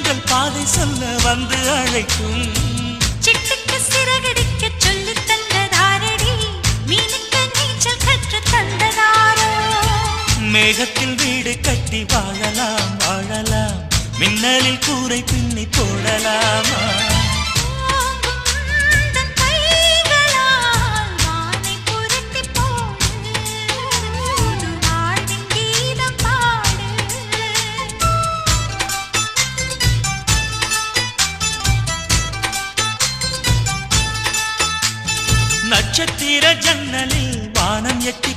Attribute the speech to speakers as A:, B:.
A: தென்றல் பாதை சொல்ல வந்து அழைக்கும்
B: சிட்டுக்கு சிறகடிக்க சொல்லி தந்ததாரடி மீனுக்கு நீச்சல் கற்று தந்ததாரோ
A: மேகத்தில் வீடு கட்டி வாழலாம் வாழலாம் மின்னலில் கூரை பின்னி போடலாமா நட்சத்திர ஜன்னலில் வானம் எட்டி